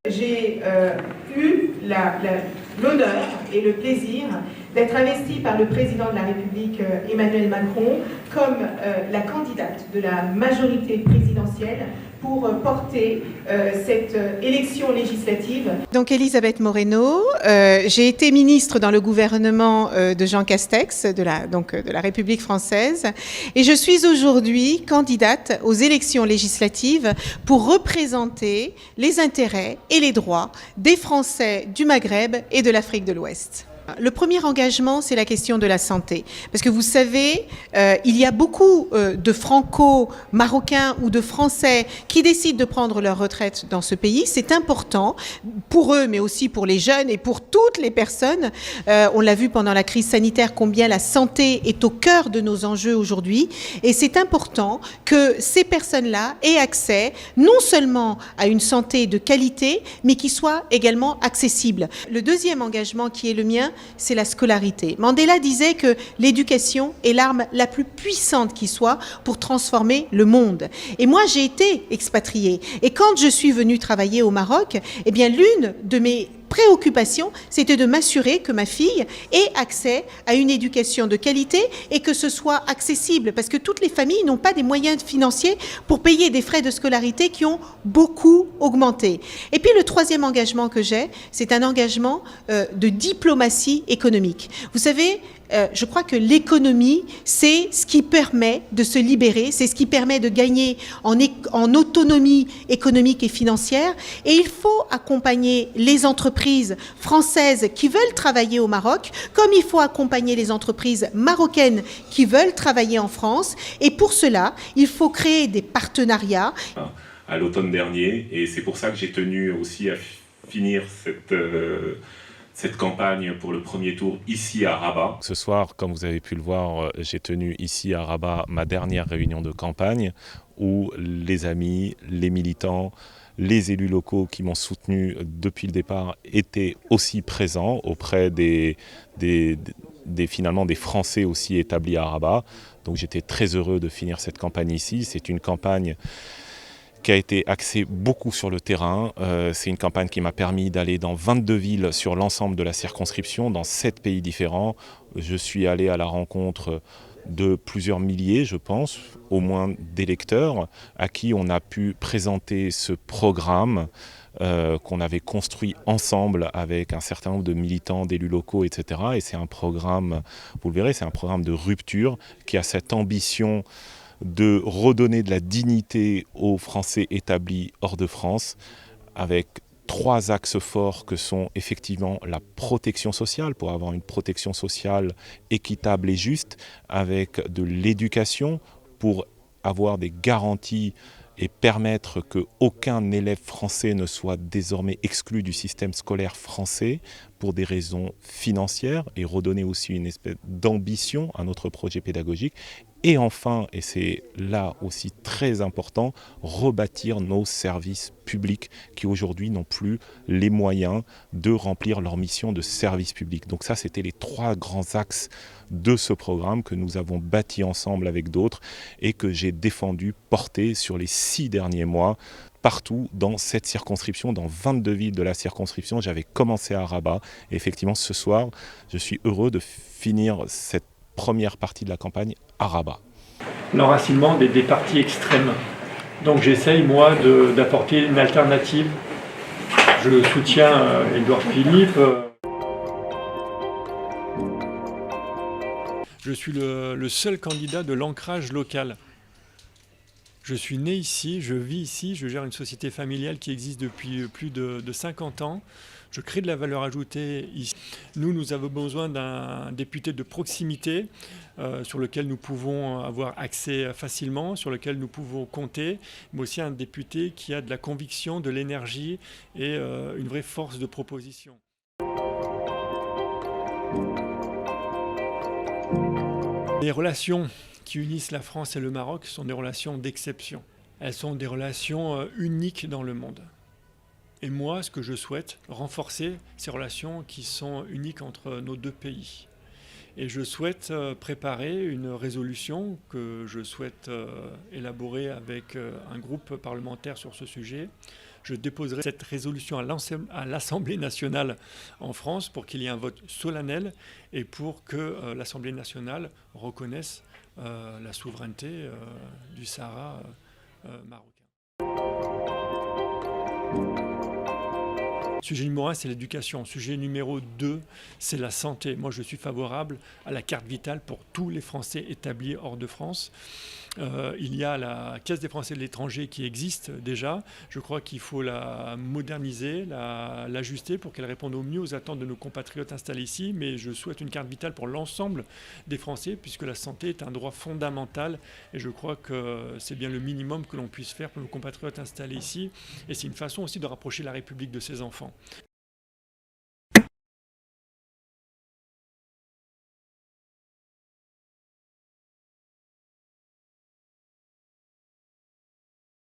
J'ai eu l'honneur et le plaisir d'être investie par le président de la République Emmanuel Macron comme la candidate de la majorité présidentielle pour porter cette élection législative. Donc Elisabeth Moreno, j'ai été ministre dans le gouvernement de Jean Castex, de la République française, et je suis aujourd'hui candidate aux élections législatives pour représenter les intérêts et les droits des Français du Maghreb et de l'Afrique de l'Ouest. Le premier engagement, c'est la question de la santé. Parce que vous savez, il y a beaucoup de franco-marocains ou de Français qui décident de prendre leur retraite dans ce pays. C'est important pour eux, mais aussi pour les jeunes et pour toutes les personnes. On l'a vu pendant la crise sanitaire, combien la santé est au cœur de nos enjeux aujourd'hui. Et c'est important que ces personnes-là aient accès non seulement à une santé de qualité, mais qui soit également accessible. Le deuxième engagement qui est le mien, c'est la scolarité. Mandela disait que l'éducation est l'arme la plus puissante qui soit pour transformer le monde. Et moi, j'ai été expatriée. Et quand je suis venue travailler au Maroc, eh bien, l'une de mes préoccupation, c'était de m'assurer que ma fille ait accès à une éducation de qualité et que ce soit accessible, parce que toutes les familles n'ont pas des moyens financiers pour payer des frais de scolarité qui ont beaucoup augmenté. Et puis le troisième engagement que j'ai, c'est un engagement de diplomatie économique. Vous savez, je crois que l'économie, c'est ce qui permet de se libérer, c'est ce qui permet de gagner en autonomie économique et financière. Et il faut accompagner les entreprises françaises qui veulent travailler au Maroc, comme il faut accompagner les entreprises marocaines qui veulent travailler en France. Et pour cela, il faut créer des partenariats. À l'automne dernier, et c'est pour ça que j'ai tenu aussi à finir cette campagne pour le premier tour ici à Rabat. Ce soir, comme vous avez pu le voir, j'ai tenu ici à Rabat ma dernière réunion de campagne où les amis, les militants, les élus locaux qui m'ont soutenu depuis le départ étaient aussi présents auprès finalement des Français aussi établis à Rabat. Donc j'étais très heureux de finir cette campagne ici. C'est une campagne qui a été axée beaucoup sur le terrain. C'est une campagne qui m'a permis d'aller dans 22 villes sur l'ensemble de la circonscription, dans 7 pays différents. Je suis allé à la rencontre de plusieurs milliers, je pense, au moins d'électeurs, à qui on a pu présenter ce programme qu'on avait construit ensemble avec un certain nombre de militants, d'élus locaux, etc. Et c'est un programme, vous le verrez, c'est un programme de rupture qui a cette ambition de redonner de la dignité aux Français établis hors de France, avec 3 axes forts que sont effectivement la protection sociale, pour avoir une protection sociale équitable et juste, avec de l'éducation, pour avoir des garanties et permettre qu'aucun élève français ne soit désormais exclu du système scolaire français pour des raisons financières, et redonner aussi une espèce d'ambition à notre projet pédagogique. Et enfin, et c'est là aussi très important, rebâtir nos services publics qui aujourd'hui n'ont plus les moyens de remplir leur mission de service public. Donc ça, c'était les 3 grands axes de ce programme que nous avons bâti ensemble avec d'autres et que j'ai défendu, porté sur les 6 derniers mois, partout dans cette circonscription, dans 22 villes de la circonscription. J'avais commencé à Rabat et effectivement ce soir, je suis heureux de finir cette première partie de la campagne à Rabat. L'enracinement des partis extrêmes. Donc j'essaye, moi, d'apporter une alternative. Je soutiens Édouard Philippe. Je suis le seul candidat de l'ancrage local. Je suis né ici, je vis ici, je gère une société familiale qui existe depuis plus de 50 ans. Je crée de la valeur ajoutée ici. Nous avons besoin d'un député de proximité sur lequel nous pouvons avoir accès facilement, sur lequel nous pouvons compter, mais aussi un député qui a de la conviction, de l'énergie et une vraie force de proposition. Les relations qui unissent la France et le Maroc sont des relations d'exception. Elles sont des relations uniques dans le monde. Et moi, ce que je souhaite, renforcer ces relations qui sont uniques entre nos 2 pays. Et je souhaite préparer une résolution que je souhaite élaborer avec un groupe parlementaire sur ce sujet. Je déposerai cette résolution à l'Assemblée nationale en France pour qu'il y ait un vote solennel et pour que l'Assemblée nationale reconnaisse la souveraineté du Sahara marocain. Sujet numéro 1, c'est l'éducation. Sujet numéro 2, c'est la santé. Moi, je suis favorable à la carte vitale pour tous les Français établis hors de France. Il y a la Caisse des Français de l'étranger qui existe déjà. Je crois qu'il faut la moderniser, l'ajuster pour qu'elle réponde au mieux aux attentes de nos compatriotes installés ici. Mais je souhaite une carte vitale pour l'ensemble des Français puisque la santé est un droit fondamental. Et je crois que c'est bien le minimum que l'on puisse faire pour nos compatriotes installés ici. Et c'est une façon aussi de rapprocher la République de ses enfants.